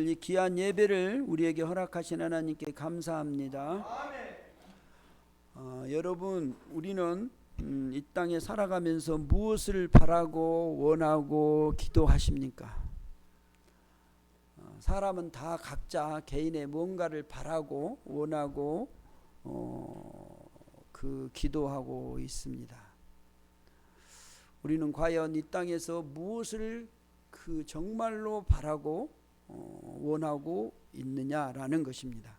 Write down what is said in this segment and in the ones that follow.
이 귀한 예배를 우리에게 허락하신 하나님께 감사합니다. 여러분, 우리는 이 땅에 살아가면서 무엇을 바라고 원하고 기도하십니까? 사람은 다 각자 개인의 뭔가를 바라고 원하고 기도하고 있습니다. 우리는 과연 이 땅에서 무엇을 정말로 바라고 원하고 있느냐라는 것입니다.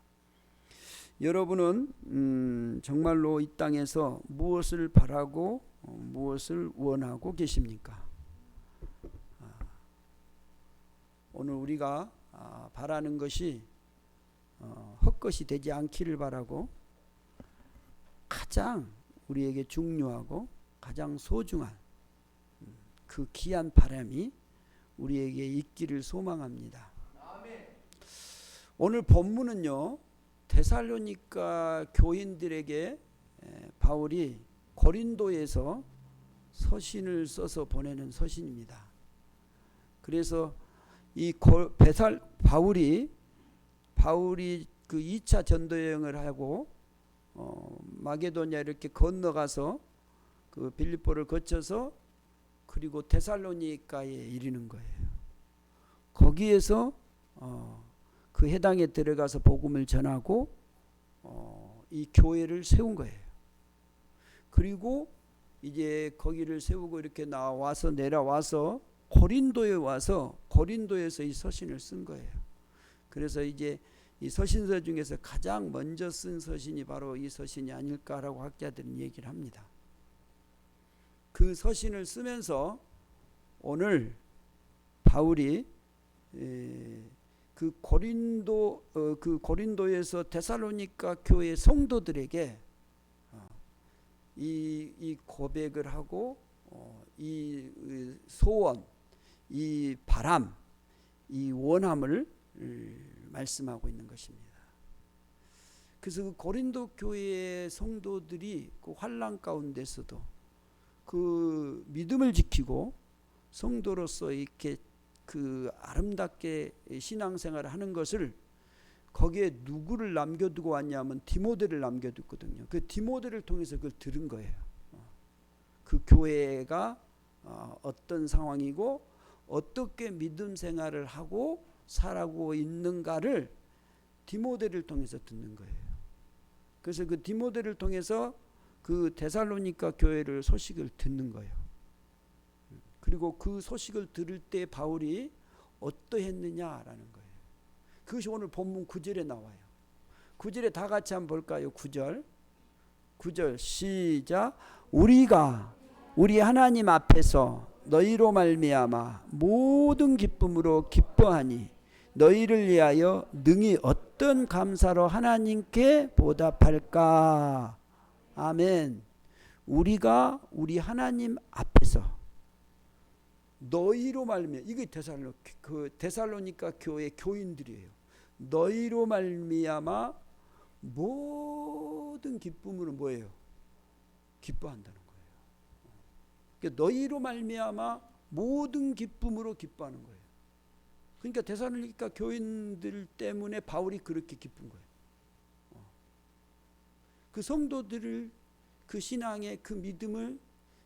여러분은 정말로 이 땅에서 무엇을 바라고 무엇을 원하고 계십니까? 오늘 우리가 바라는 것이 헛것이 되지 않기를 바라고, 가장 우리에게 중요하고 가장 소중한 그 귀한 바람이 우리에게 있기를 소망합니다. 오늘 본문은요, 데살로니가 교인들에게 바울이 고린도에서 서신을 써서 보내는 서신입니다. 그래서 이 바울이 그 2차 전도 여행을 하고 마게도냐 이렇게 건너가서 그 빌립보를 거쳐서 그리고 데살로니가에 이르는 거예요. 거기에서 그 해당에 들어가서 복음을 전하고 이 교회를 세운 거예요. 그리고 이제 거기를 세우고 이렇게 내려와서 고린도에 와서 고린도에서 이 서신을 쓴 거예요. 그래서 이제 이 서신서 중에서 가장 먼저 쓴 서신이 바로 이 서신이 아닐까라고 학자들은 얘기를 합니다. 그 서신을 쓰면서 오늘 바울이 그 고린도에서 데살로니가 교회 성도들에게 이 고백을 하고 이 소원, 이 바람, 이 원함을 말씀하고 있는 것입니다. 그래서 그 고린도 교회의 성도들이 그 환난 가운데서도 그 믿음을 지키고 성도로서 이렇게 그 아름답게 신앙생활을 하는 것을, 거기에 누구를 남겨두고 왔냐면 디모데를 남겨뒀거든요. 그 디모데를 통해서 그걸 들은 거예요. 그 교회가 어떤 상황이고 어떻게 믿음 생활을 하고 살아가고 있는가를 디모데를 통해서 듣는 거예요. 그래서 그 디모데를 통해서 그 데살로니가 교회를 소식을 듣는 거예요. 그리고 그 소식을 들을 때 바울이 어떠했느냐라는 거예요. 그것이 오늘 본문 9절에 나와요. 9절에 다 같이 한번 볼까요? 9절 시작. 우리가 우리 하나님 앞에서 너희로 말미암아 모든 기쁨으로 기뻐하니 너희를 위하여 능히 어떤 감사로 하나님께 보답할까. 아멘. 우리가 우리 하나님 앞에서 너희로 말미암아, 이게 데살로니가 교회 교인들이에요. 너희로 말미암아 모든 기쁨으로 뭐예요? 기뻐한다는 거예요. 그러니까 너희로 말미암아 모든 기쁨으로 기뻐하는 거예요. 그러니까 데살로니가 교인들 때문에 바울이 그렇게 기쁜 거예요. 그 성도들을, 그 신앙의 그 믿음을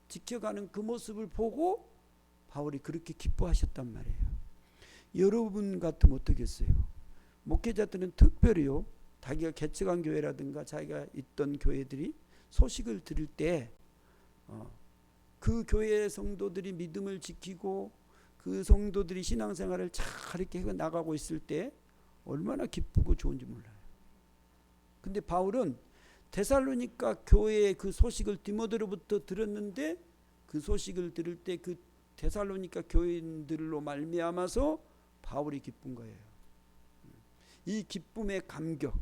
지켜가는 그 모습을 보고 바울이 그렇게 기뻐하셨단 말이에요. 여러분 같으면 어떻겠어요? 목회자들은 특별히요, 자기가 개척한 교회라든가 자기가 있던 교회들이 소식을 들을 때 그 교회 성도들이 믿음을 지키고 그 성도들이 신앙생활을 잘 이렇게 해 나가고 있을 때 얼마나 기쁘고 좋은지 몰라요. 근데 바울은 데살로니가 교회의 그 소식을 디모데로부터 들었는데, 그 소식을 들을 때 그 데살로니가 교인들로 말미암아서 바울이 기쁜 거예요. 이 기쁨의 감격.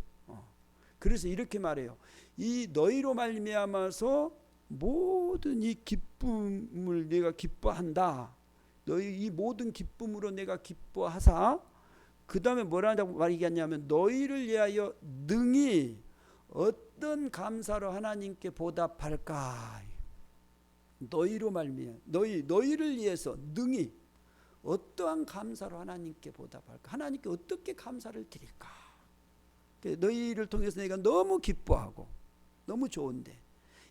그래서 이렇게 말해요. 이 너희로 말미암아서 모든 이 기쁨을 내가 기뻐한다. 너희 이 모든 기쁨으로 내가 기뻐하사, 그 다음에 뭐라고 말하냐면 너희를 위하여 능히 어떤 감사로 하나님께 보답할까. 너희로 말미암아 너희를 위해서 능히 어떠한 감사로 하나님께 보답할까? 하나님께 어떻게 감사를 드릴까? 너희를 통해서 내가 너무 기뻐하고 너무 좋은데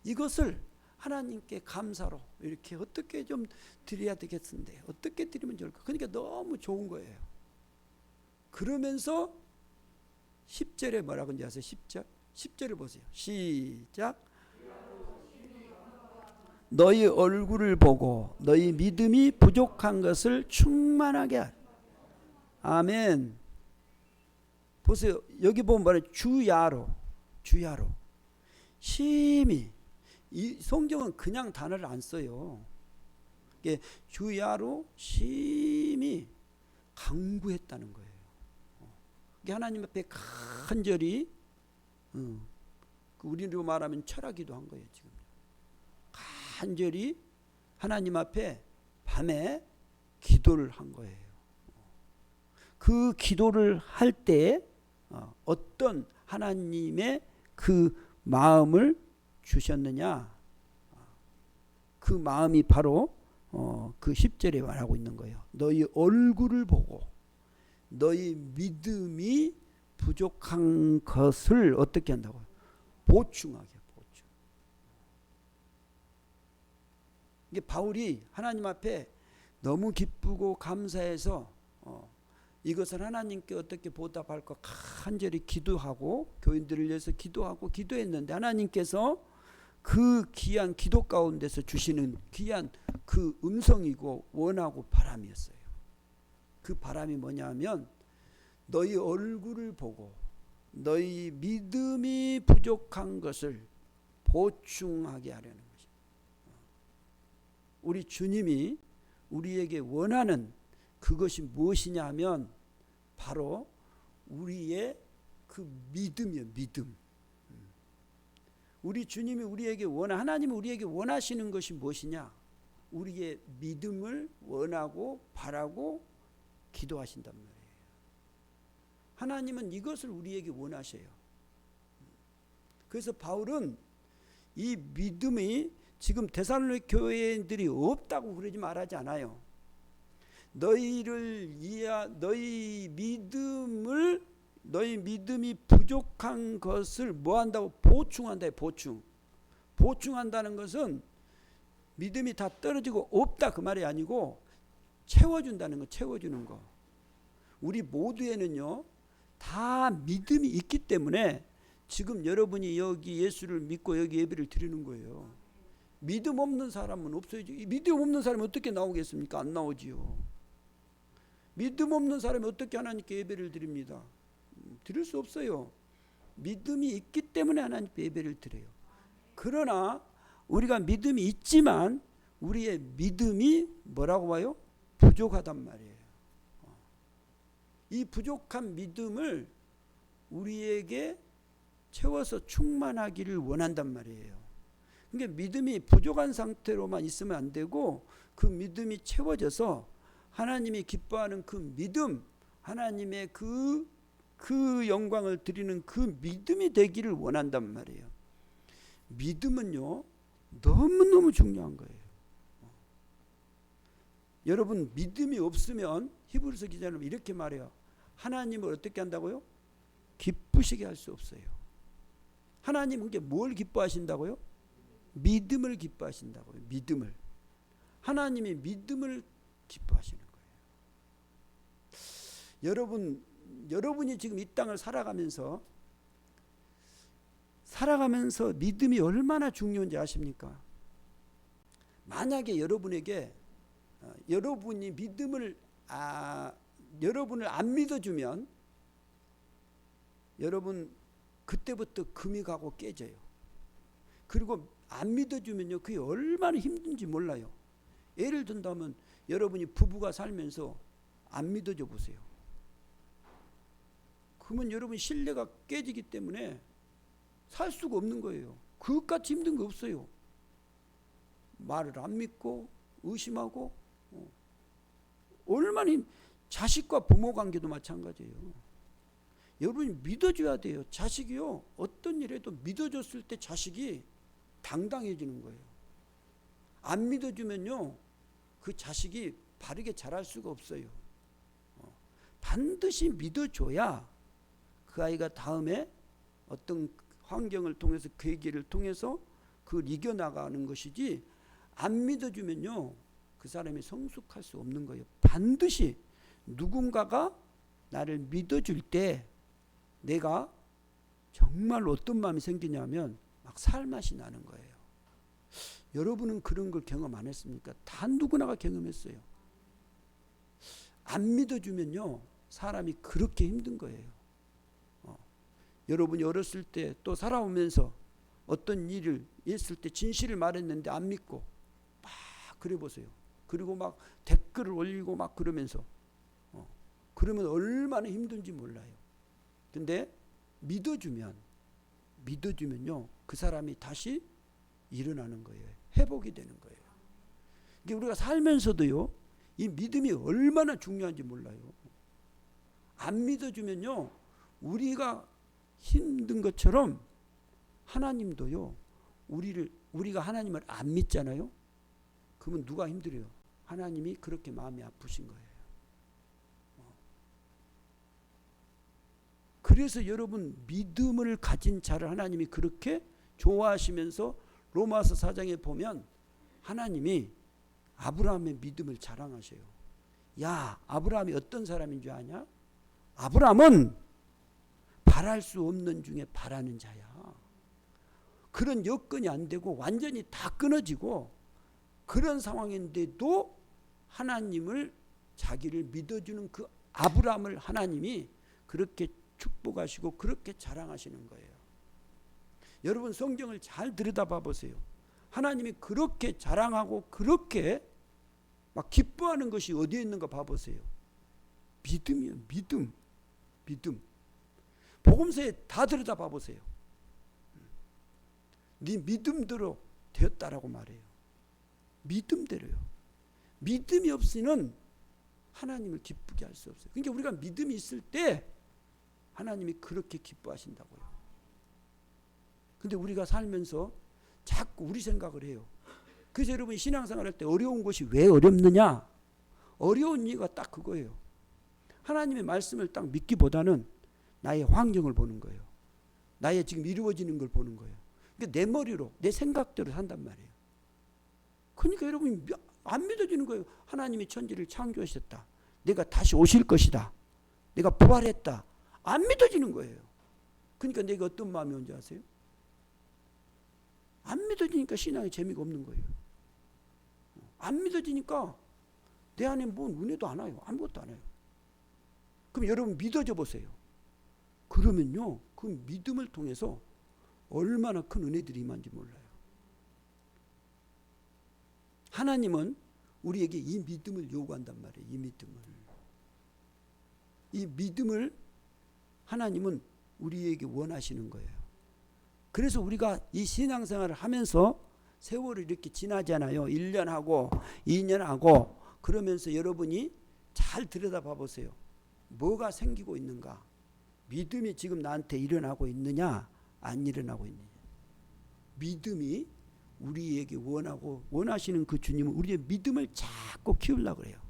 이것을 하나님께 감사로 이렇게 어떻게 좀 드려야 되겠는데 어떻게 드리면 좋을까? 그러니까 너무 좋은 거예요. 그러면서 10절에 뭐라고 하는지 아세요? 10절? 10절을 보세요. 시작. 너희 얼굴을 보고 너희 믿음이 부족한 것을 충만하게 하라. 아멘. 보세요. 여기 보면 뭐래? 주야로 심히. 이 성경은 그냥 단어를 안 써요. 주야로 심히 간구했다는 거예요. 하나님 앞에 간절히, 우리로 말하면 철학기도 한 거예요. 지금 간절히 하나님 앞에 밤에 기도를 한 거예요. 그 기도를 할 때 어떤 하나님의 그 마음을 주셨느냐? 그 마음이 바로 그 10절에 말하고 있는 거예요. 너희 얼굴을 보고 너희 믿음이 부족한 것을 어떻게 한다고요? 보충하게. 보충. 이게 바울이 하나님 앞에 너무 기쁘고 감사해서 이것을 하나님께 어떻게 보답할까 간절히 기도하고 교인들을 위해서 기도하고 기도했는데 하나님께서 그 귀한 기도 가운데서 주시는 귀한 그 음성이고 원하고 바람이었어요. 그 바람이 뭐냐 하면 너희 얼굴을 보고 너희 믿음이 부족한 것을 보충하게 하려는 것입니다. 우리 주님이 우리에게 원하는 그것이 무엇이냐 하면 바로 우리의 그 믿음이에요. 믿음. 우리 주님이 우리에게 하나님이 우리에게 원하시는 것이 무엇이냐? 우리의 믿음을 원하고 바라고 기도하신단 말이에요. 하나님은 이것을 우리에게 원하셔요. 그래서 바울은 이 믿음이 지금 데살로니가 교회인들이 없다고 그러지 말하지 않아요. 너희 믿음이 부족한 것을 뭐 한다고? 보충한다. 보충한다는 것은 믿음이 다 떨어지고 없다 그 말이 아니고 채워준다는 거, 채워주는 거. 우리 모두에는요 다 믿음이 있기 때문에 지금 여러분이 여기 예수를 믿고 여기 예배를 드리는 거예요. 믿음 없는 사람은 없어요. 믿음 없는 사람이 어떻게 나오겠습니까? 안 나오지요. 믿음 없는 사람이 어떻게 하나님께 예배를 드립니다. 드릴 수 없어요. 믿음이 있기 때문에 하나님께 예배를 드려요. 그러나 우리가 믿음이 있지만 우리의 믿음이 뭐라고 봐요? 부족하단 말이에요. 이 부족한 믿음을 우리에게 채워서 충만하기를 원한단 말이에요. 그러니까 믿음이 부족한 상태로만 있으면 안 되고 그 믿음이 채워져서 하나님이 기뻐하는 그 믿음, 하나님의 그 영광을 드리는 그 믿음이 되기를 원한단 말이에요. 믿음은요 너무너무 중요한 거예요. 여러분 믿음이 없으면 히브리서 기자는 이렇게 말해요. 하나님을 어떻게 한다고요? 기쁘시게 할 수 없어요. 하나님은 뭘 기뻐하신다고요? 믿음을 기뻐하신다고요. 믿음을. 하나님이 믿음을 기뻐하시는 거예요. 여러분이 지금 이 땅을 살아가면서 믿음이 얼마나 중요한지 아십니까? 만약에 여러분에게 여러분이 여러분을 안 믿어주면 여러분 그때부터 금이 가고 깨져요. 그리고 안 믿어주면요 그게 얼마나 힘든지 몰라요. 예를 든다면 여러분이 부부가 살면서 안 믿어줘 보세요. 그러면 여러분 신뢰가 깨지기 때문에 살 수가 없는 거예요. 그것같이 힘든 거 없어요. 말을 안 믿고 의심하고 얼마나 자식과 부모 관계도 마찬가지예요. 여러분이 믿어줘야 돼요. 자식이요 어떤 일에도 믿어줬을 때 자식이 당당해지는 거예요. 안 믿어주면요 그 자식이 바르게 자랄 수가 없어요. 반드시 믿어줘야 그 아이가 다음에 어떤 환경을 통해서 계기를 통해서 그걸 이겨나가는 것이지, 안 믿어주면요 그 사람이 성숙할 수 없는 거예요. 반드시 누군가가 나를 믿어줄 때 내가 정말 어떤 마음이 생기냐면 막 살맛이 나는 거예요. 여러분은 그런 걸 경험 안 했습니까? 다 누구나가 경험했어요. 안 믿어주면요 사람이 그렇게 힘든 거예요. 여러분이 어렸을 때 또 살아오면서 어떤 일을 했을 때 진실을 말했는데 안 믿고 막 그래 보세요. 그리고 막 댓글을 올리고 막 그러면서 그러면 얼마나 힘든지 몰라요. 근데 믿어주면요 그 사람이 다시 일어나는 거예요. 회복이 되는 거예요. 이게 우리가 살면서도요 이 믿음이 얼마나 중요한지 몰라요. 안 믿어주면요 우리가 힘든 것처럼 하나님도요 우리가 하나님을 안 믿잖아요. 그러면 누가 힘들어요? 하나님이 그렇게 마음이 아프신 거예요. 그래서 여러분 믿음을 가진 자를 하나님이 그렇게 좋아하시면서 로마서 4장에 보면 하나님이 아브라함의 믿음을 자랑하셔요. 야, 아브라함이 어떤 사람인 줄 아냐? 아브라함은 바랄 수 없는 중에 바라는 자야. 그런 여건이 안 되고 완전히 다 끊어지고 그런 상황인데도 하나님을 자기를 믿어주는 그 아브라함을 하나님이 그렇게 축복하시고 그렇게 자랑하시는 거예요. 여러분 성경을 잘 들여다봐 보세요. 하나님이 그렇게 자랑하고 그렇게 막 기뻐하는 것이 어디에 있는가 봐보세요. 믿음이요. 믿음. 복음서에 다 들여다봐 보세요. 네 믿음대로 되었다라고 말해요. 믿음대로요. 믿음이 없이는 하나님을 기쁘게 할 수 없어요. 그러니까 우리가 믿음이 있을 때 하나님이 그렇게 기뻐하신다고요. 근데 우리가 살면서 자꾸 우리 생각을 해요. 그래서 여러분이 신앙생활 할 때 어려운 것이 왜 어렵느냐? 어려운 이유가 딱 그거예요. 하나님의 말씀을 딱 믿기보다는 나의 환경을 보는 거예요. 나의 지금 이루어지는 걸 보는 거예요. 그러니까 내 머리로 내 생각대로 산단 말이에요. 그러니까 여러분이 안 믿어지는 거예요. 하나님이 천지를 창조하셨다. 내가 다시 오실 것이다. 내가 부활했다. 안 믿어지는 거예요. 그러니까 내가 어떤 마음이 온지 아세요? 안 믿어지니까 신앙에 재미가 없는 거예요. 안 믿어지니까 내 안에 뭔 은혜도 안 와요. 아무것도 안 와요. 그럼 여러분 믿어져 보세요. 그러면요 그 믿음을 통해서 얼마나 큰 은혜들이 임한지 몰라요. 하나님은 우리에게 이 믿음을 요구한단 말이에요. 이 믿음을 하나님은 우리에게 원하시는 거예요. 그래서 우리가 이 신앙생활을 하면서 세월이 이렇게 지나잖아요. 1년 하고 2년 하고 그러면서 여러분이 잘 들여다봐 보세요. 뭐가 생기고 있는가? 믿음이 지금 나한테 일어나고 있느냐 안 일어나고 있느냐. 믿음이 우리에게 원하시는 그 주님은 우리의 믿음을 자꾸 키우려고 그래요.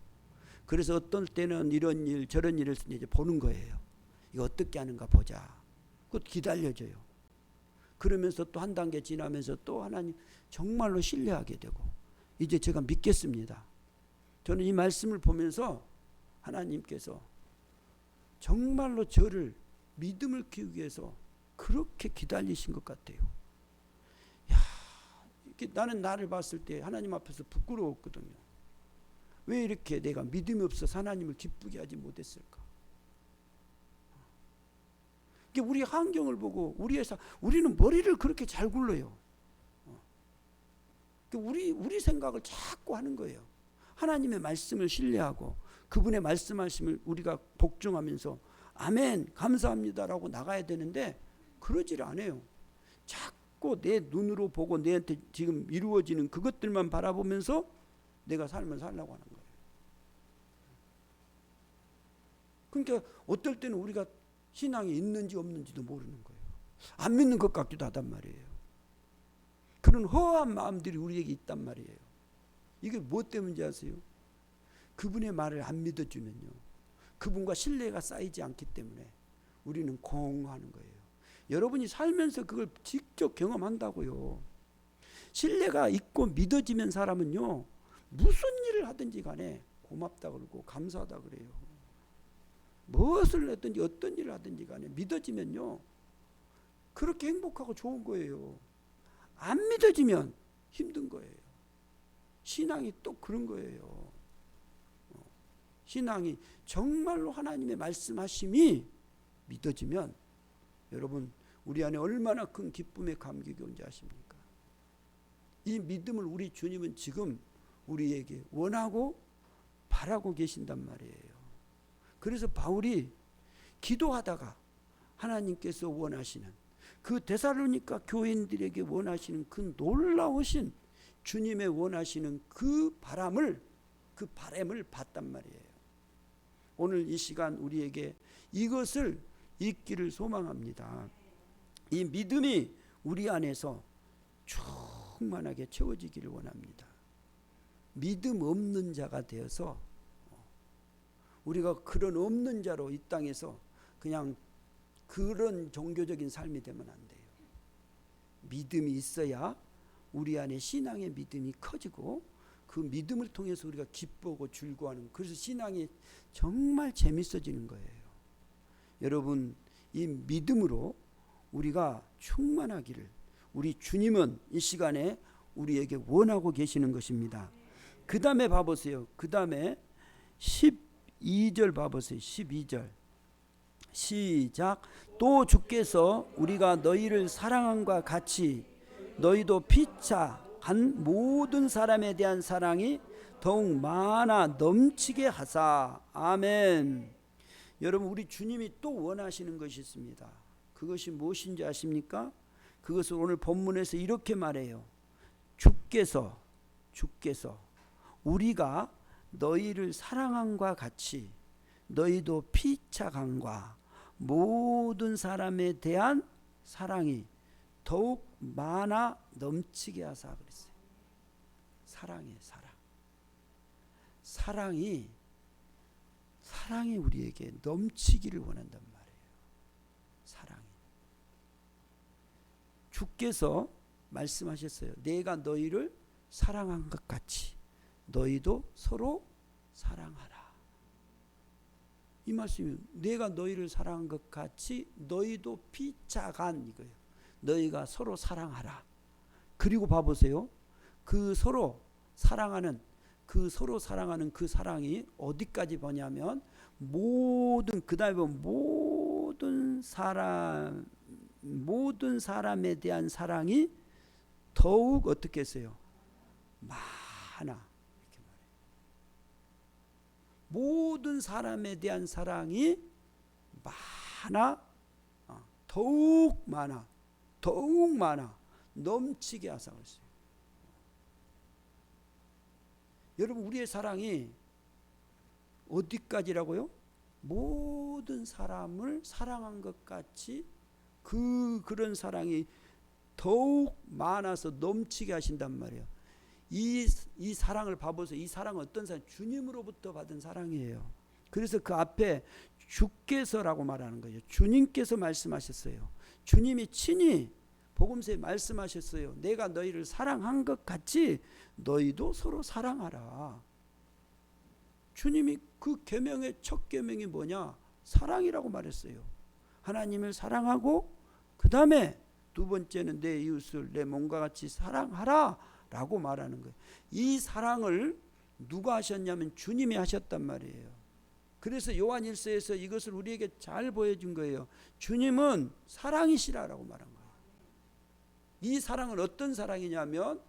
그래서 어떤 때는 이런 일 저런 일을 이제 보는 거예요. 이거 어떻게 하는가 보자. 그것 기다려줘요. 그러면서 또 한 단계 지나면서 또 하나님 정말로 신뢰하게 되고 이제 제가 믿겠습니다. 저는 이 말씀을 보면서 하나님께서 정말로 저를 믿음을 키우기 위해서 그렇게 기다리신 것 같아요. 야, 이렇게 나는 나를 봤을 때 하나님 앞에서 부끄러웠거든요. 왜 이렇게 내가 믿음이 없어서 하나님을 기쁘게 하지 못했을까? 우리 환경을 보고 우리는 머리를 그렇게 잘 굴러요. 우리 생각을 자꾸 하는 거예요. 하나님의 말씀을 신뢰하고 그분의 말씀하심을 우리가 복종하면서 아멘 감사합니다라고 나가야 되는데 그러지를 않아요. 자꾸 내 눈으로 보고 내한테 지금 이루어지는 그것들만 바라보면서 내가 삶을 살려고 하는 거예요. 그러니까 어떨 때는 우리가 신앙이 있는지 없는지도 모르는 거예요. 안 믿는 것 같기도 하단 말이에요. 그런 허한 마음들이 우리에게 있단 말이에요. 이게 무엇 때문인지 아세요? 그분의 말을 안 믿어주면요, 그분과 신뢰가 쌓이지 않기 때문에 우리는 공허하는 거예요. 여러분이 살면서 그걸 직접 경험한다고요. 신뢰가 있고 믿어지면 사람은요, 무슨 일을 하든지 간에 고맙다 그러고 감사하다 그래요. 무엇을 했든지 어떤 일을 하든지 간에 믿어지면요, 그렇게 행복하고 좋은 거예요. 안 믿어지면 힘든 거예요. 신앙이 또 그런 거예요. 신앙이 정말로 하나님의 말씀하심이 믿어지면 여러분, 우리 안에 얼마나 큰 기쁨의 감격이 온지 아십니까? 이 믿음을 우리 주님은 지금 우리에게 원하고 바라고 계신단 말이에요. 그래서 바울이 기도하다가 하나님께서 원하시는, 그 데살로니가 교인들에게 원하시는 그 놀라우신 주님의 원하시는 그 바람을 봤단 말이에요. 오늘 이 시간 우리에게 이것을 있기를 소망합니다. 이 믿음이 우리 안에서 충만하게 채워지기를 원합니다. 믿음 없는 자가 되어서 우리가 그런 없는 자로 이 땅에서 그냥 그런 종교적인 삶이 되면 안 돼요. 믿음이 있어야 우리 안에 신앙의 믿음이 커지고, 그 믿음을 통해서 우리가 기쁘고 즐거워하는, 그래서 신앙이 정말 재밌어지는 거예요. 여러분, 이 믿음으로 우리가 충만하기를 우리 주님은 이 시간에 우리에게 원하고 계시는 것입니다. 그 다음에 봐보세요. 그 다음에 12절 봐보세요. 12절 시작. 또 주께서 우리가 너희를 사랑함과 같이 너희도 피차한 모든 사람에 대한 사랑이 더욱 많아 넘치게 하사. 아멘. 여러분, 우리 주님이 또 원하시는 것이 있습니다. 그것이 무엇인지 아십니까? 그것을 오늘 본문에서 이렇게 말해요. 주께서 우리가 너희를 사랑함과 같이 너희도 피차감과 모든 사람에 대한 사랑이 더욱 많아 넘치게 하사 그랬어요. 사랑이에요. 사랑이 우리에게 넘치기를 원한단 말이에요. 사랑이. 주께서 말씀하셨어요. 내가 너희를 사랑한 것 같이 너희도 서로 사랑하라. 이 말씀이 내가 너희를 사랑한 것 같이 너희도 피차간 이거예요. 너희가 서로 사랑하라. 그리고 봐보세요. 그 서로 사랑하는 그 사랑이 어디까지 보냐면 그 다음에 모든 사람에 대한 사랑이 더욱 어떻게 했어요? 많아. 이렇게 말해요. 모든 사람에 대한 사랑이 많아. 더욱 많아. 넘치게 하사 그랬어요. 여러분, 우리의 사랑이 어디까지라고요? 모든 사람을 사랑한 것 같이 그런 사랑이 더욱 많아서 넘치게 하신단 말이에요. 이 사랑을 봐보세요. 이 사랑은 어떤 사랑? 주님으로부터 받은 사랑이에요. 그래서 그 앞에 주께서라고 말하는 거예요. 주님께서 말씀하셨어요. 주님이 친히 복음서에 말씀하셨어요. 내가 너희를 사랑한 것 같이 너희도 서로 사랑하라. 주님이 그 계명의 첫 계명이 뭐냐? 사랑이라고 말했어요. 하나님을 사랑하고 그 다음에 두 번째는 내 이웃을 내 몸과 같이 사랑하라 라고 말하는 거예요. 이 사랑을 누가 하셨냐면 주님이 하셨단 말이에요. 그래서 요한 1서에서 이것을 우리에게 잘 보여준 거예요. 주님은 사랑이시라라고 말한 거예요. 이 사랑은 어떤 사랑이냐면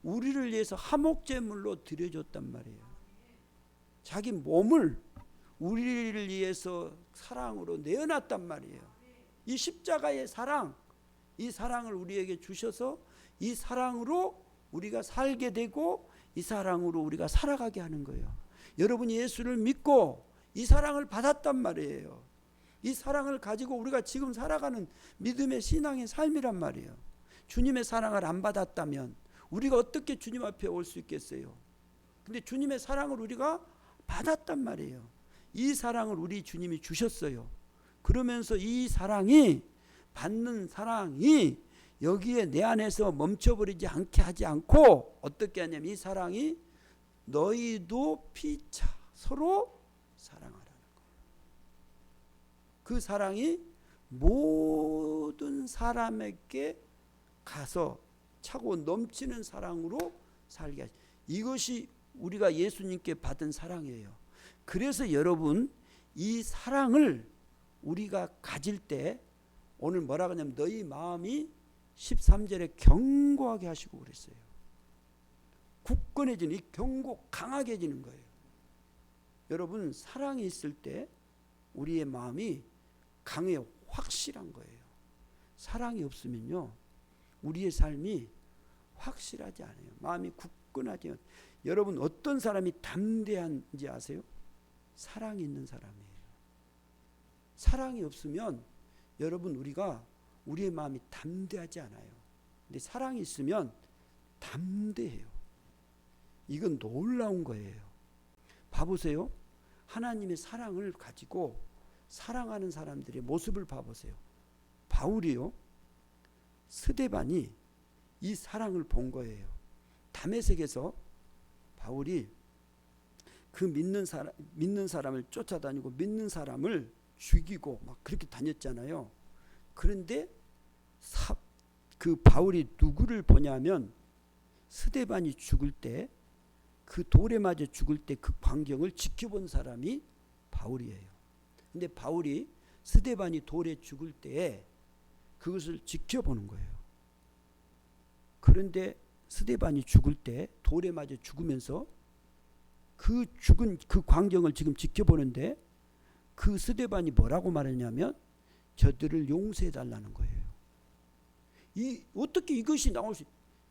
우리를 위해서 화목제물로 드려줬단 말이에요. 자기 몸을 우리를 위해서 사랑으로 내어놨단 말이에요. 이 십자가의 사랑, 이 사랑을 우리에게 주셔서 이 사랑으로 우리가 살게 되고 이 사랑으로 우리가 살아가게 하는 거예요. 여러분이 예수를 믿고 이 사랑을 받았단 말이에요. 이 사랑을 가지고 우리가 지금 살아가는 믿음의 신앙의 삶이란 말이에요. 주님의 사랑을 안 받았다면 우리가 어떻게 주님 앞에 올 수 있겠어요? 근데 주님의 사랑을 우리가 받았단 말이에요. 이 사랑을 우리 주님이 주셨어요. 그러면서 이 사랑이, 받는 사랑이 여기에 내 안에서 멈춰버리지 않게 하지 않고 어떻게 하냐면, 이 사랑이 너희도 피차 서로 사랑하라는 거예요. 그 사랑이 모든 사람에게 가서 차고 넘치는 사랑으로 살게 하시. 이것이 우리가 예수님께 받은 사랑이에요. 그래서 여러분, 이 사랑을 우리가 가질 때, 오늘 뭐라 그러냐면 너희 마음이 13절에 견고하게 하시고 그랬어요. 굳건해지는, 이 견고 강하게 해지는 거예요. 여러분, 사랑이 있을 때 우리의 마음이 강해, 확실한 거예요. 사랑이 없으면요, 우리의 삶이 확실하지 않아요. 마음이 굳건하지 않아요. 여러분, 어떤 사람이 담대한지 아세요? 사랑이 있는 사람이에요. 사랑이 없으면 여러분, 우리의 마음이 담대하지 않아요. 근데 사랑이 있으면 담대해요. 이건 놀라운 거예요. 봐보세요. 하나님의 사랑을 가지고 사랑하는 사람들의 모습을 봐보세요. 바울이요, 스데반이 이 사랑을 본 거예요. 다메섹에서 바울이 그 믿는 사람을 쫓아다니고 믿는 사람을 죽이고 막 그렇게 다녔잖아요. 그런데 그 바울이 누구를 보냐면, 스데반이 죽을 때, 그 돌에 맞아 죽을 때 그 광경을 지켜본 사람이 바울이에요. 근데 바울이 스데반이 돌에 죽을 때 그것을 지켜보는 거예요. 그런데 스데반이 죽을 때 돌에 맞아 죽으면서 그 죽은 그 광경을 지금 지켜보는데, 그 스데반이 뭐라고 말했냐면 저들을 용서해 달라는 거예요. 어떻게 이것이 나올 수?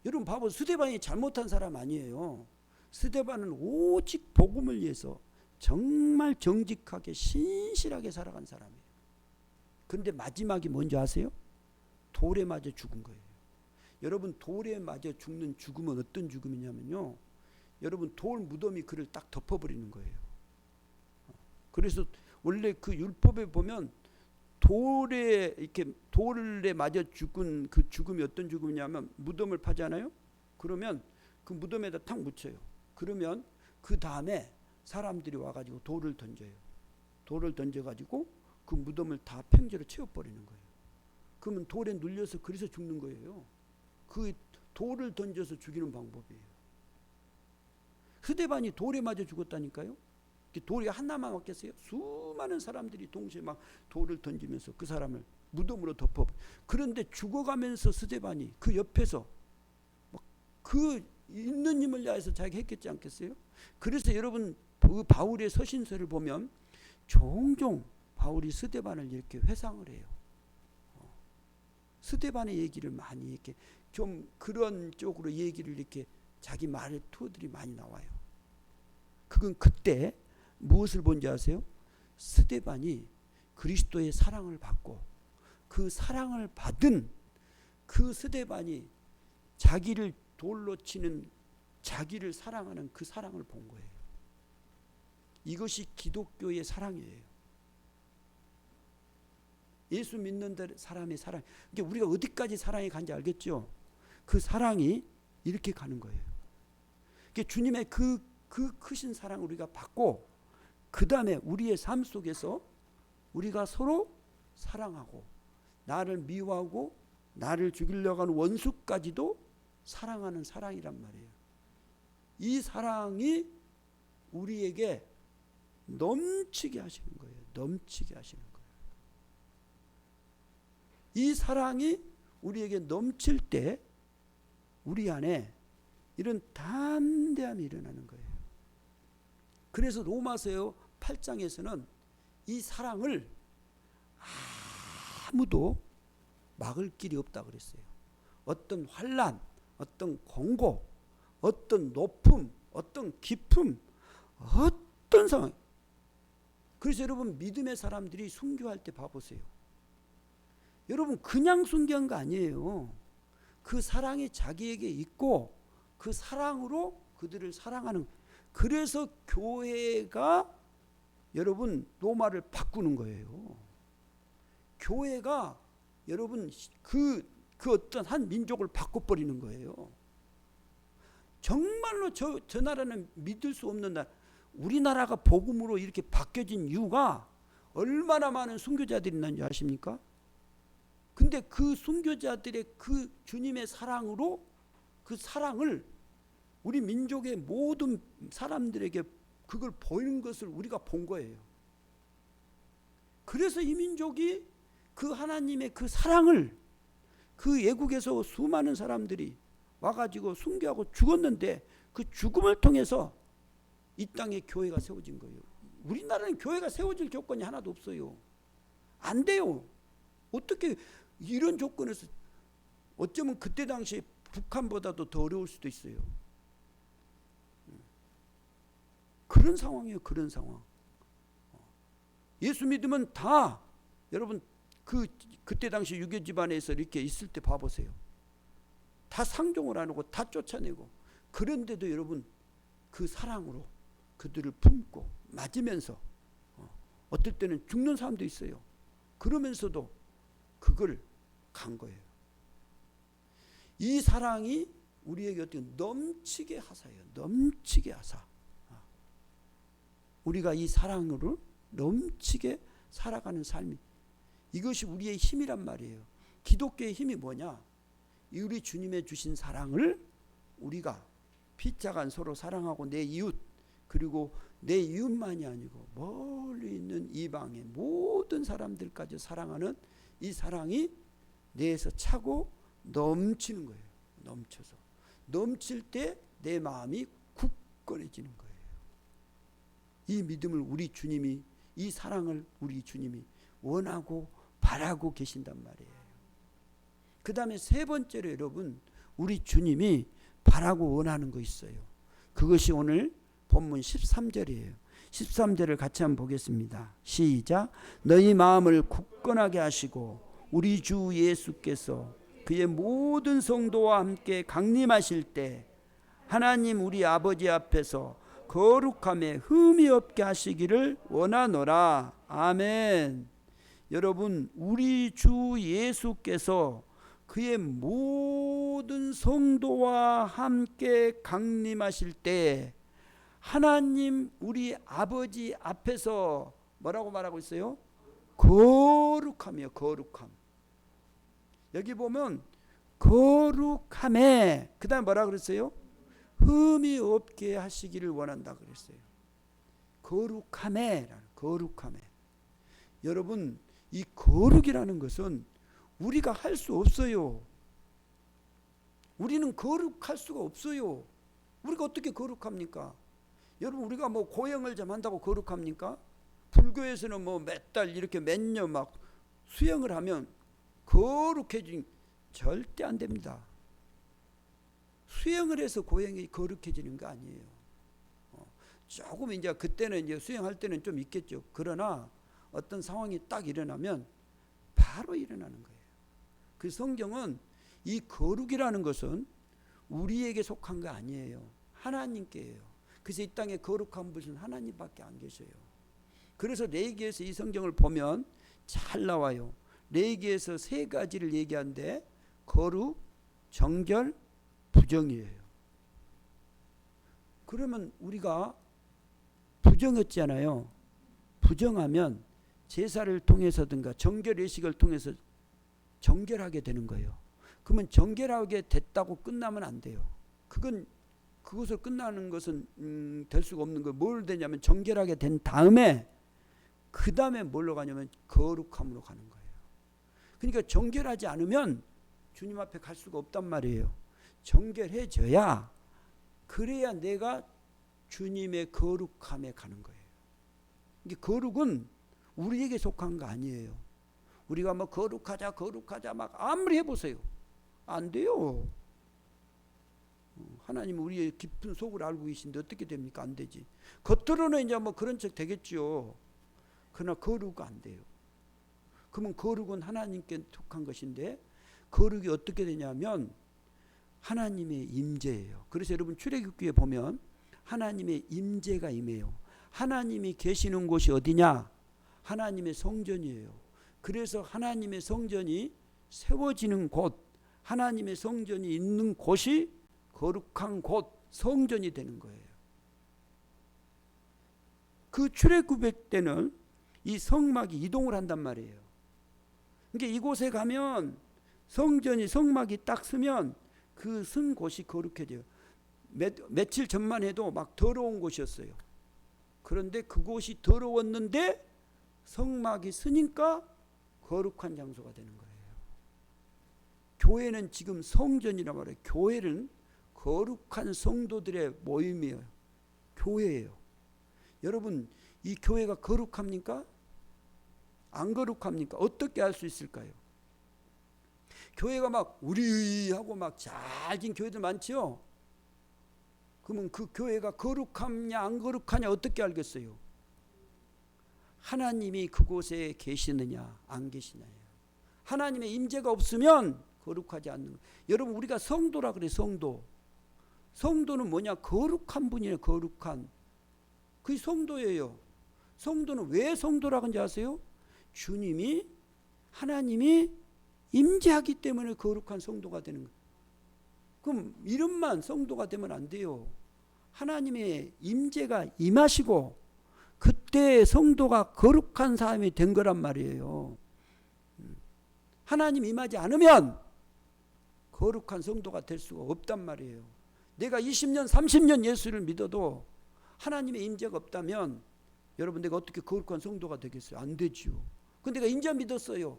여러분 봐보, 스데반이 잘못한 사람 아니에요. 스데반은 오직 복음을 위해서 정말 정직하게 신실하게 살아간 사람이에요. 그런데 마지막이 뭔지 아세요? 돌에 맞아 죽은 거예요. 여러분, 돌에 맞아 죽는 죽음은 어떤 죽음이냐면요, 여러분, 돌 무덤이 그를 딱 덮어버리는 거예요. 그래서 원래 그 율법에 보면 돌에 맞아 죽은 그 죽음이 어떤 죽음이냐면, 무덤을 파잖아요. 그러면 그 무덤에다 탁 묻혀요. 그러면 그 다음에 사람들이 와가지고 돌을 던져요. 돌을 던져가지고 그 무덤을 다 평지로 채워버리는 거예요. 그러면 돌에 눌려서 그래서 죽는 거예요. 그 돌을 던져서 죽이는 방법이에요. 스데반이 돌에 맞아 죽었다니까요. 돌이 하나만 왔겠어요? 수많은 사람들이 동시에 막 돌을 던지면서 그 사람을 무덤으로 덮어. 그런데 죽어가면서 스데반이 그 옆에서 그 있는 힘을 다해서 자기가 했겠지 않겠어요? 그래서 여러분, 그 바울의 서신서를 보면 종종 바울이 스데반을 이렇게 회상을 해요. 스데반의 얘기를 많이 이렇게 좀 그런 쪽으로 얘기를 이렇게 자기 말의 투어들이 많이 나와요. 그건 그때 무엇을 본지 아세요? 스데반이 그리스도의 사랑을 받고, 그 사랑을 받은 그 스데반이 자기를 돌로 치는, 자기를 사랑하는 그 사랑을 본 거예요. 이것이 기독교의 사랑이에요. 예수 믿는 사람의 사랑. 그러니까 우리가 어디까지 사랑이 간지 알겠죠? 그 사랑이 이렇게 가는 거예요. 그러니까 주님의 그 크신 사랑을 우리가 받고, 그 다음에 우리의 삶 속에서 우리가 서로 사랑하고, 나를 미워하고 나를 죽이려고 하는 원수까지도 사랑하는 사랑이란 말이에요. 이 사랑이 우리에게 넘치게 하시는 거예요. 넘치게 하시는 거예요. 이 사랑이 우리에게 넘칠 때 우리 안에 이런 담대함이 일어나는 거예요. 그래서 로마서 8장에서는 이 사랑을 아무도 막을 길이 없다 그랬어요. 어떤 환난, 어떤 공고, 어떤 높음, 어떤 깊음, 어떤 상황. 그래서 여러분, 믿음의 사람들이 순교할 때 봐보세요. 여러분, 그냥 순교한 거 아니에요. 그 사랑이 자기에게 있고 그 사랑으로 그들을 사랑하는, 그래서 교회가 여러분 노말을 바꾸는 거예요. 교회가 여러분 그 어떤 한 민족을 바꿔버리는 거예요. 정말로 저 나라는 믿을 수 없는 나라. 우리나라가 복음으로 이렇게 바뀌어진 이유가 얼마나 많은 순교자들이 있는지 아십니까? 근데 그 순교자들의 그 주님의 사랑으로 그 사랑을 우리 민족의 모든 사람들에게 그걸 보이는 것을 우리가 본 거예요. 그래서 이 민족이 그 하나님의 그 사랑을 그 외국에서 수많은 사람들이 와가지고 순교하고 죽었는데 그 죽음을 통해서 이 땅에 교회가 세워진 거예요. 우리나라는 교회가 세워질 조건이 하나도 없어요. 안 돼요. 어떻게 이런 조건에서 어쩌면 그때 당시에 북한보다도 더 어려울 수도 있어요. 그런 상황이에요. 그런 상황. 예수 믿으면 다 여러분 그때 당시 유교 집안에서 이렇게 있을 때 봐보세요. 다 상종을 안 하고 다 쫓아내고 그런데도 여러분 그 사랑으로 그들을 품고 맞으면서 어떨 때는 죽는 사람도 있어요. 그러면서도 그걸 간 거예요. 이 사랑이 우리에게 어떻게 넘치게 하사예요. 넘치게 하사. 우리가 이 사랑으로 넘치게 살아가는 삶이 이것이 우리의 힘이란 말이에요. 기독교의 힘이 뭐냐? 우리 주님의 주신 사랑을 우리가 피자간 서로 사랑하고 내 이웃 그리고 내 이웃만이 아니고 멀리 있는 이방의 모든 사람들까지 사랑하는 이 사랑이 내에서 차고 넘치는 거예요. 넘쳐서 넘칠 때 내 마음이 굳건해지는 거예요. 이 믿음을 우리 주님이 이 사랑을 우리 주님이 원하고 바라고 계신단 말이에요. 그 다음에 세 번째로 여러분 우리 주님이 바라고 원하는 거 있어요. 그것이 오늘 본문 13절이에요. 13절을 같이 한번 보겠습니다. 시작. 너희 마음을 굳건하게 하시고 우리 주 예수께서 그의 모든 성도와 함께 강림하실 때 하나님 우리 아버지 앞에서 거룩함에 흠이 없게 하시기를 원하노라. 아멘. 여러분 우리 주 예수께서 그의 모든 성도와 함께 강림하실 때 하나님 우리 아버지 앞에서 뭐라고 말하고 있어요? 거룩함이요. 거룩함. 여기 보면 거룩함에 그 다음에 뭐라 그랬어요? 흠이 없게 하시기를 원한다 그랬어요. 거룩함에. 거룩함에. 여러분 이 거룩이라는 것은 우리가 할 수 없어요. 우리는 거룩할 수가 없어요. 우리가 어떻게 거룩합니까? 여러분 우리가 뭐 고행을 좀 한다고 거룩합니까? 불교에서는 뭐 몇 달 이렇게 몇 년 막 수행을 하면 거룩해진 절대 안 됩니다. 수행을 해서 고행이 거룩해지는 거 아니에요. 조금 이제 그때는 이제 수행할 때는 좀 있겠죠. 그러나 어떤 상황이 딱 일어나면 바로 일어나는 거예요. 그 성경은 이 거룩이라는 것은 우리에게 속한 거 아니에요. 하나님께예요. 그래서 이 땅에 거룩한 분은 하나님밖에 안 계셔요. 그래서 레위기에서 이 성경을 보면 잘 나와요. 레위기에서 세 가지를 얘기하는데 거룩, 정결, 부정이에요. 그러면 우리가 부정했잖아요. 부정하면 제사를 통해서든가 정결 예식을 통해서 정결하게 되는 거예요. 그러면 정결하게 됐다고 끝나면 안 돼요. 그것을 끝나는 것은 될 수가 없는 거예요. 뭘 되냐면 정결하게 된 다음에 그 다음에 뭘로 가냐면 거룩함으로 가는 거예요. 그러니까 정결하지 않으면 주님 앞에 갈 수가 없단 말이에요. 정결해져야 그래야 내가 주님의 거룩함에 가는 거예요. 이게 거룩은 우리에게 속한 거 아니에요. 우리가 뭐 거룩하자 막 아무리 해보세요. 안 돼요. 하나님은 우리의 깊은 속을 알고 계신데 어떻게 됩니까? 안 되지. 겉으로는 이제 뭐 그런 척 되겠죠. 그러나 거룩은 안 돼요. 그러면 거룩은 하나님께 속한 것인데 거룩이 어떻게 되냐면 하나님의 임재예요. 그래서 여러분 출애굽기에 보면 하나님의 임재가 임해요. 하나님이 계시는 곳이 어디냐? 하나님의 성전이에요. 그래서 하나님의 성전이 세워지는 곳, 하나님의 성전이 있는 곳이 거룩한 곳, 성전이 되는 거예요. 그 출애굽의 때는 이 성막이 이동을 한단 말이에요. 그러니까 이곳에 가면 성막이 딱 서면 그 쓴 곳이 거룩해져요. 며칠 전만 해도 막 더러운 곳이었어요. 그런데 그곳이 더러웠는데 성막이 서니까 거룩한 장소가 되는 거예요. 교회는 지금 성전이라 말해요. 교회는 거룩한 성도들의 모임이에요. 교회예요. 여러분, 이 교회가 거룩합니까? 안 거룩합니까? 어떻게 알 수 있을까요? 교회가 막 우리 하고 막 잘진 교회들 많지요. 그러면 그 교회가 거룩하냐 안 거룩하냐 어떻게 알겠어요? 하나님이 그곳에 계시느냐 안 계시냐예요. 하나님의 임재가 없으면 거룩하지 않는 거예요. 여러분, 우리가 성도라 그래. 성도는 뭐냐? 거룩한 분이에요. 거룩한. 그게 성도예요. 성도는 왜 성도라고 하는지 아세요? 주님이, 하나님이 임재하기 때문에 거룩한 성도가 되는 거예요. 그럼 이름만 성도가 되면 안 돼요. 하나님의 임재가 임하시고 그때 성도가 거룩한 사람이 된 거란 말이에요. 하나님 임하지 않으면 거룩한 성도가 될 수가 없단 말이에요. 내가 20년 30년 예수를 믿어도 하나님의 임재가 없다면 여러분, 내가 어떻게 거룩한 성도가 되겠어요? 안 되죠. 근데 내가 인자 믿었어요.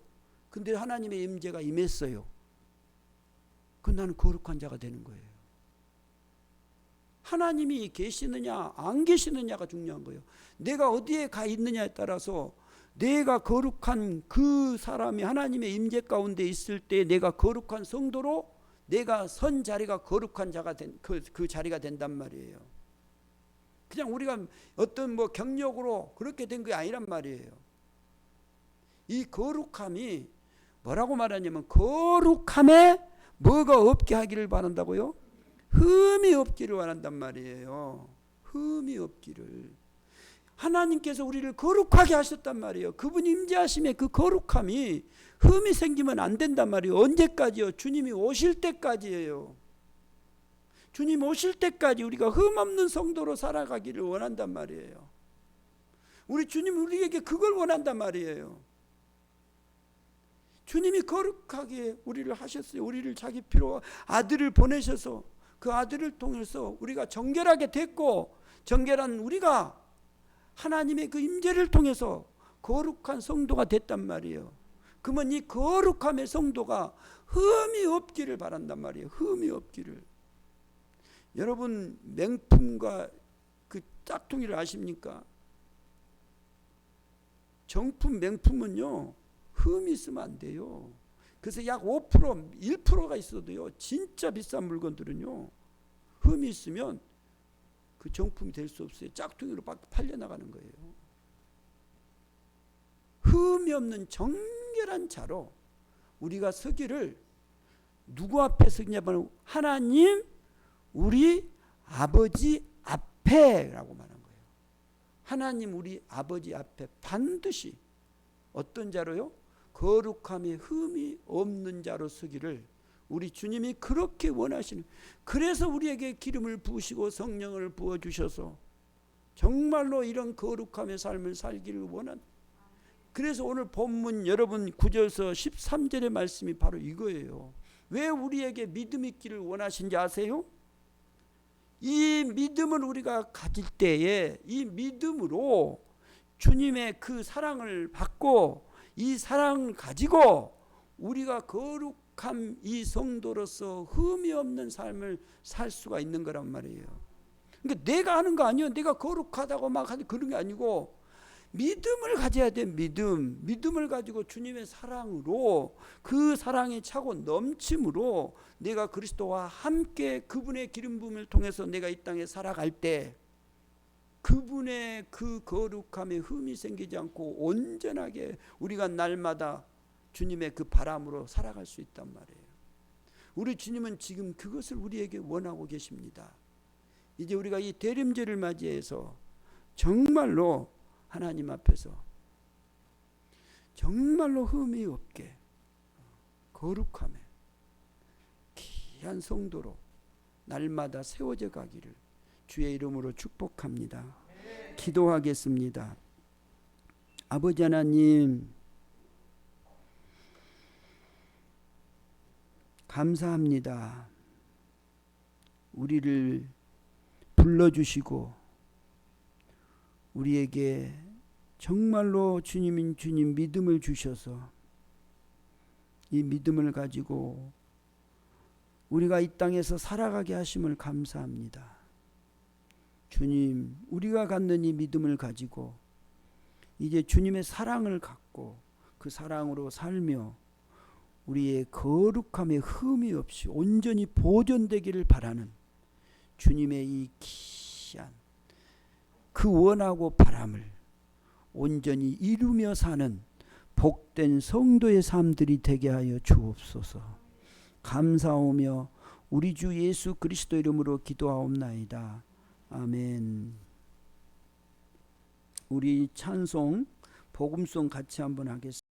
근데 하나님의 임재가 임했어요. 그럼 나는 거룩한 자가 되는 거예요. 하나님이 계시느냐 안 계시느냐가 중요한 거예요. 내가 어디에 가 있느냐에 따라서 내가 거룩한 그 사람이 하나님의 임재 가운데 있을 때 내가 거룩한 성도로 내가 선 자리가 거룩한 자가 된 그 자리가 된단 말이에요. 그냥 우리가 어떤 뭐 경력으로 그렇게 된 게 아니란 말이에요. 이 거룩함이 뭐라고 말하냐면 거룩함에 뭐가 없게 하기를 바란다고요? 흠이 없기를 원한단 말이에요. 흠이 없기를. 하나님께서 우리를 거룩하게 하셨단 말이에요. 그분 임재하심에 그 거룩함이 흠이 생기면 안 된단 말이에요. 언제까지요? 주님이 오실 때까지예요. 주님 오실 때까지 우리가 흠 없는 성도로 살아가기를 원한단 말이에요. 우리 주님 우리에게 그걸 원한단 말이에요. 주님이 거룩하게 우리를 하셨어요. 우리를 자기 피로 아들을 보내셔서 그 아들을 통해서 우리가 정결하게 됐고, 정결한 우리가 하나님의 그 임재를 통해서 거룩한 성도가 됐단 말이에요. 그러면 이 거룩함의 성도가 흠이 없기를 바란단 말이에요. 흠이 없기를. 여러분, 맹품과 그 짝퉁이를 아십니까? 정품, 맹품은요 흠이 있으면 안 돼요. 그래서 약 5%, 1%가 있어도요 진짜 비싼 물건들은요 흠이 있으면 그 정품이 될 수 없어요. 짝퉁이로 팔려나가는 거예요. 흠이 없는 정결한 자로 우리가 서기를 누구 앞에 서기냐면 하나님 우리 아버지 앞에라고 말한 거예요. 하나님 우리 아버지 앞에 반드시 어떤 자로요? 거룩함에 흠이 없는 자로 서기를 우리 주님이 그렇게 원하시는. 그래서 우리에게 기름을 부으시고 성령을 부어주셔서 정말로 이런 거룩함의 삶을 살기를 원한. 그래서 오늘 본문 여러분 9절에서 13절의 말씀이 바로 이거예요. 왜 우리에게 믿음 있기를 원하신지 아세요? 이 믿음을 우리가 가질 때에 이 믿음으로 주님의 그 사랑을 받고 이 사랑을 가지고 우리가 거룩한 이 성도로서 흠이 없는 삶을 살 수가 있는 거란 말이에요. 그러니까 내가 하는 거 아니에요. 내가 거룩하다고 막 하는 그런 게 아니고 믿음을 가져야 돼. 믿음을 가지고 주님의 사랑으로 그 사랑에 차고 넘침으로 내가 그리스도와 함께 그분의 기름 부음을 통해서 내가 이 땅에 살아갈 때 그분의 그 거룩함에 흠이 생기지 않고 온전하게 우리가 날마다 주님의 그 바람으로 살아갈 수 있단 말이에요. 우리 주님은 지금 그것을 우리에게 원하고 계십니다. 이제 우리가 이 대림절을 맞이해서 정말로 하나님 앞에서 정말로 흠이 없게 거룩함에 귀한 성도로 날마다 세워져 가기를 주의 이름으로 축복합니다. 기도하겠습니다. 아버지 하나님, 감사합니다. 우리를 불러주시고 우리에게 정말로 주님인 주님 믿음을 주셔서 이 믿음을 가지고 우리가 이 땅에서 살아가게 하심을 감사합니다. 주님, 우리가 갖는 이 믿음을 가지고 이제 주님의 사랑을 갖고 그 사랑으로 살며 우리의 거룩함에 흠이 없이 온전히 보존되기를 바라는 주님의 이 귀한 그 원하고 바람을 온전히 이루며 사는 복된 성도의 삶들이 되게 하여 주옵소서. 감사하며 우리 주 예수 그리스도 이름으로 기도하옵나이다. 아멘. 우리 찬송 복음송 같이 한번 하겠습니다.